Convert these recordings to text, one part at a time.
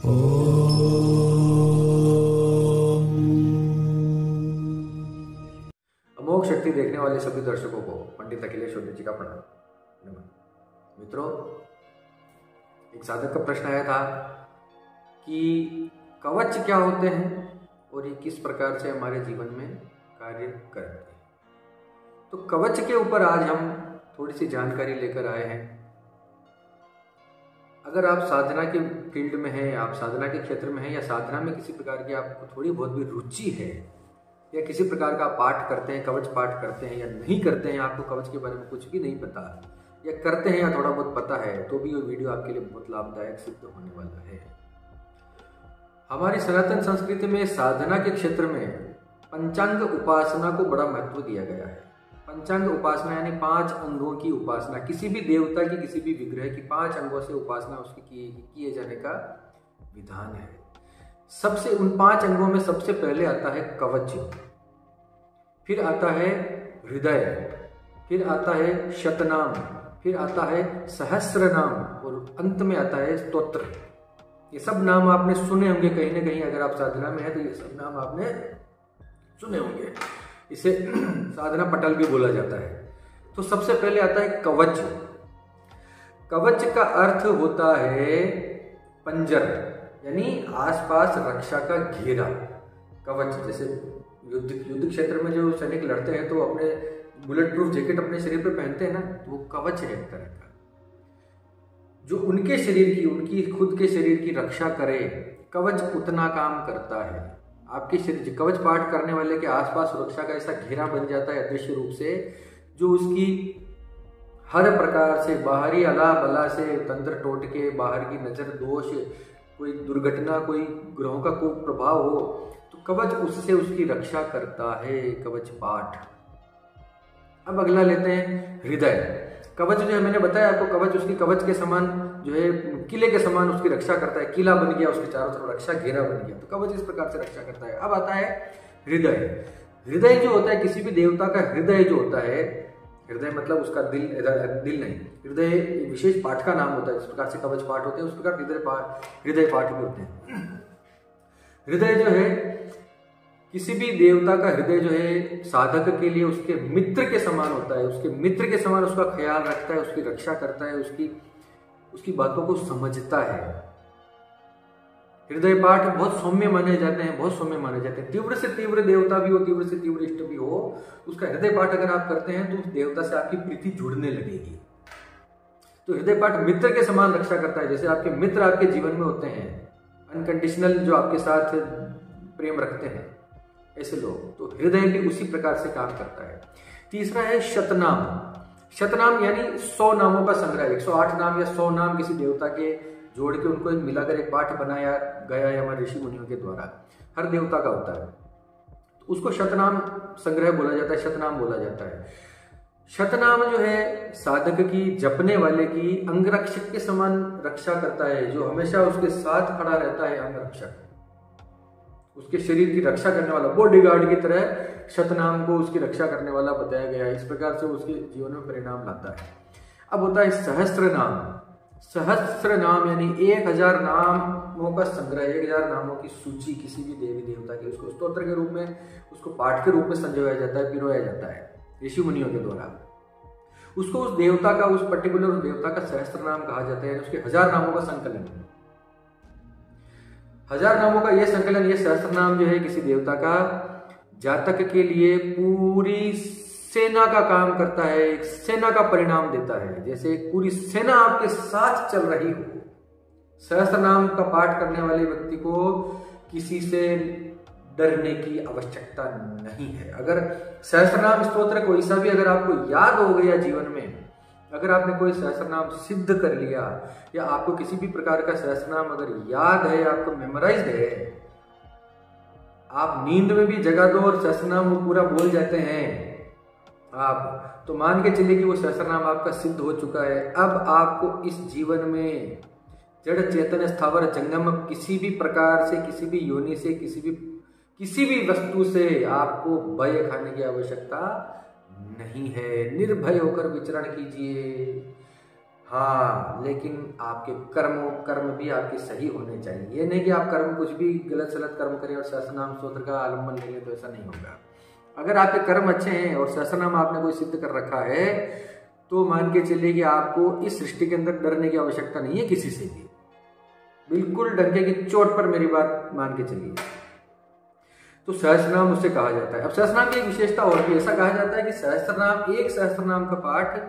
अमोघ शक्ति देखने वाले सभी दर्शकों को पंडित अखिलेश ओझा जी का प्रणाम। नमन। मित्रों, एक साधक का प्रश्न आया था कि कवच क्या होते हैं और ये किस प्रकार से हमारे जीवन में कार्य करते हैं। तो कवच के ऊपर आज हम थोड़ी सी जानकारी लेकर आए हैं। अगर आप साधना के फील्ड में हैं, आप साधना के क्षेत्र में हैं, या साधना में किसी प्रकार की आपको थोड़ी बहुत भी रुचि है, या किसी प्रकार का पाठ करते हैं, कवच पाठ करते हैं या नहीं करते हैं, आपको कवच के बारे में कुछ भी नहीं पता, या करते हैं या थोड़ा बहुत पता है, तो भी ये वीडियो आपके लिए बहुत लाभदायक सिद्ध होने वाला है। हमारी सनातन संस्कृति में साधना के क्षेत्र में पंचांग उपासना को बड़ा महत्व दिया गया है। पंचांग उपासना यानी 5 अंगों की उपासना, किसी भी देवता की, किसी भी विग्रह की 5 अंगों से उपासना उसकी किए जाने का विधान है। सबसे उन 5 अंगों में सबसे पहले आता है कवच, फिर आता है हृदय, फिर आता है शतनाम, फिर आता है सहस्रनाम और अंत में आता है स्तोत्र। ये सब नाम आपने सुने होंगे कहीं ना कहीं, अगर आप साधना में हैं तो ये सब नाम आपने सुने होंगे। इसे साधना पटल भी बोला जाता है। तो सबसे पहले आता है कवच। कवच का अर्थ होता है पंजर, यानी आसपास रक्षा का घेरा। कवच जैसे युद्ध क्षेत्र में जो सैनिक लड़ते हैं तो अपने बुलेट प्रूफ जैकेट अपने शरीर पे पहनते हैं ना, तो वो कवच है एक तरह का, जो उनके शरीर की, उनकी खुद के शरीर की रक्षा करे। कवच उतना काम करता है। आपके शरीर, कवच पाठ करने वाले के आसपास सुरक्षा का ऐसा घेरा बन जाता है अदृश्य रूप से, जो उसकी हर प्रकार से बाहरी अला बला से, तंत्र टोटके, बाहर की नजर दोष, कोई दुर्घटना, कोई ग्रहों का कोई प्रभाव हो, तो कवच उससे उसकी रक्षा करता है। कवच पाठ। अब अगला लेते हैं हृदय। कवच जो है, मैंने बताया आपको, कवच उसकी कवच के समान जो है, किले के समान उसकी रक्षा करता है। किला बन गया, उसके चारों तरफ रक्षा घेरा बन गया, तो कवच इस प्रकार से रक्षा करता है। अब आता है हृदय। हृदय जो होता है, किसी भी देवता का हृदय जो होता है, हृदय मतलब उसका दिल नहीं, हृदय विशेष पाठ का नाम होता है। जिस प्रकार से कवच पाठ होते हैं उस प्रकार हृदय पाठ भी होते हैं। हृदय जो है, किसी भी देवता का हृदय जो है साधक के लिए उसके मित्र के समान होता है। उसके मित्र के समान उसका ख्याल रखता है, उसकी रक्षा करता है, उसकी बातों को समझता है। हृदय पाठ बहुत सौम्य माने जाते हैं, बहुत सौम्य माने जाते हैं। तीव्र से तीव्र देवता भी हो, तीव्र से तीव्र इष्ट भी हो, उसका हृदय पाठ अगर आप करते हैं तो उस देवता से आपकी प्रीति जुड़ने लगेगी। तो हृदय पाठ मित्र के समान रक्षा करता है। जैसे आपके मित्र आपके जीवन में होते हैं, अनकंडीशनल, जो आपके साथ प्रेम रखते हैं, ऐसे लोग, तो हृदय भी उसी प्रकार से काम करता है। तीसरा है शतनाम। शतनाम यानी 100 नामों का संग्रह। 108 नाम या 100 नाम किसी देवता के जोड़ के उनको मिलाकर एक पाठ बनाया गया है हमारे ऋषि मुनियों के द्वारा। हर देवता का होता है, तो उसको शतनाम संग्रह बोला जाता है, शतनाम बोला जाता है। शतनाम जो है साधक की, जपने वाले की अंगरक्षक के समान रक्षा करता है, जो हमेशा उसके साथ खड़ा रहता है। अंगरक्षक, उसके शरीर की रक्षा करने वाला, बॉडीगार्ड की तरह शतनाम को उसकी रक्षा करने वाला बताया गया है। इस प्रकार से उसके जीवन में परिणाम लाता है। अब होता है सहस्त्र नाम। सहस्त्र नाम यानी 1000 नामों का संग्रह, 1000 नामों की सूची किसी भी देवी देवता की, उसको स्तोत्र के रूप में, उसको पाठ के रूप में संजोया जाता है, पिरोया जाता है ऋषि मुनियों के द्वारा। उसको उस देवता का, उस पर्टिकुलर देवता का सहस्त्र नाम कहा जाता है। उसके 1000 नामों का संकलन, 1000 नामों का यह संकलन, यह सहस्त्र नाम जो है किसी देवता का जातक के लिए पूरी सेना का काम करता है, एक सेना का परिणाम देता है। जैसे एक पूरी सेना आपके साथ चल रही हो। सहस्त्र नाम का पाठ करने वाले व्यक्ति को किसी से डरने की आवश्यकता नहीं है। अगर सहस्त्रनाम स्तोत्र कोई सा भी अगर आपको याद हो गया जीवन में, अगर आपने कोई सहस्त्रनाम सिद्ध कर लिया, या आपको किसी भी प्रकार का सहस्त्रनाम अगर याद है, आपको मेमोराइज्ड है, आप नींद में भी जगा दो और सहस्त्रनाम वो पूरा बोल जाते हैं आप, तो मान के चलिए कि वो सहस्त्रनाम आपका सिद्ध हो चुका है। अब आपको इस जीवन में जड़ चेतन स्थावर जंगम किसी भी प्रकार से, किसी भी योनि से, किसी भी वस्तु से आपको भय खाने की आवश्यकता नहीं है। निर्भय होकर विचरण कीजिए। हाँ, लेकिन आपके कर्म भी आपके सही होने चाहिए। ये नहीं कि आप कर्म कुछ भी गलत सलत कर्म करें और सहस्रनाम स्तोत्र का आलम्बन ले लें, तो ऐसा नहीं होगा। अगर आपके कर्म अच्छे हैं और सहस्रनाम आपने कोई सिद्ध कर रखा है, तो मान के चलिए कि आपको इस सृष्टि के अंदर डरने की आवश्यकता नहीं है किसी से भी। बिल्कुल डंके की चोट पर मेरी बात मान के चलिए। तो सहस्रनाम उससे कहा जाता है। अब सहस्रनाम की एक विशेषता और भी, ऐसा कहा जाता है कि एक सहस्रनाम का पाठ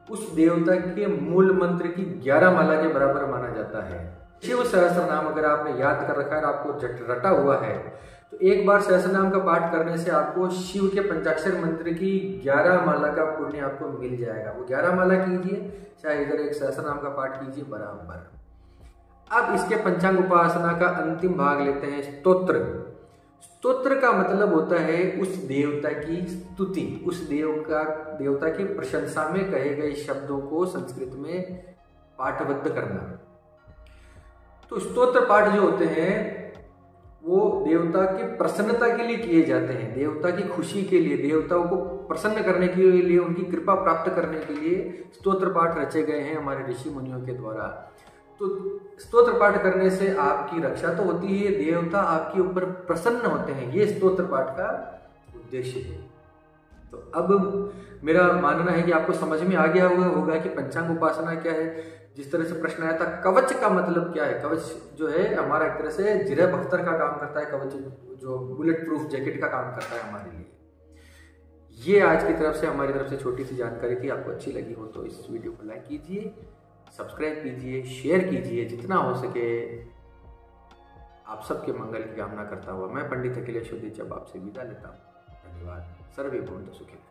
उस देवता के मूल मंत्र की 11 माला के बराबर माना जाता है। शिव सहस्रनाम अगर आपने याद कर रखा है, आपको रटा हुआ है, तो एक बार सहस्रनाम का पाठ करने से आपको शिव के पंचाक्षर मंत्र की 11 माला का पुण्य आपको मिल जाएगा। वो 11 माला कीजिए, चाहे इधर एक सहस्रनाम का पाठ कीजिए, बराबर। अब इसके पंचांग उपासना का अंतिम भाग लेते हैं, स्तोत्र। स्तोत्र का मतलब होता है उस देवता की स्तुति, उस देवता की प्रशंसा में कहे गए शब्दों को संस्कृत में पाठबद्ध करना। तो स्तोत्र पाठ जो होते हैं वो देवता की प्रसन्नता के लिए किए जाते हैं, देवता की खुशी के लिए, देवताओं को प्रसन्न करने के लिए, उनकी कृपा प्राप्त करने के लिए स्तोत्र पाठ रचे गए हैं हमारे ऋषि मुनियों के द्वारा। तो स्तोत्र पाठ करने से आपकी रक्षा तो होती है, देवता आपके ऊपर प्रसन्न होते हैं, ये स्तोत्र पाठ का उद्देश्य है। तो अब मेरा मानना है कि आपको समझ में आ गया होगा कि पंचांग उपासना क्या है। जिस तरह से प्रश्न आया था कवच का मतलब क्या है, कवच जो है हमारा एक तरह से जिरह बख्तर का काम करता है, कवच जो बुलेट प्रूफ जैकेट का काम करता है हमारे लिए। ये आज की तरफ से हमारी तरफ से छोटी सी जानकारी थी। आपको अच्छी लगी हो तो इस वीडियो को लाइक कीजिए, सब्सक्राइब कीजिए, शेयर कीजिए, जितना हो सके। आप सबके मंगल की कामना करता हुआ मैं पंडित अखिलेश उदीचब आपसे विदा लेता हूँ। धन्यवाद। सर्वे भवन्तु सुखिनः।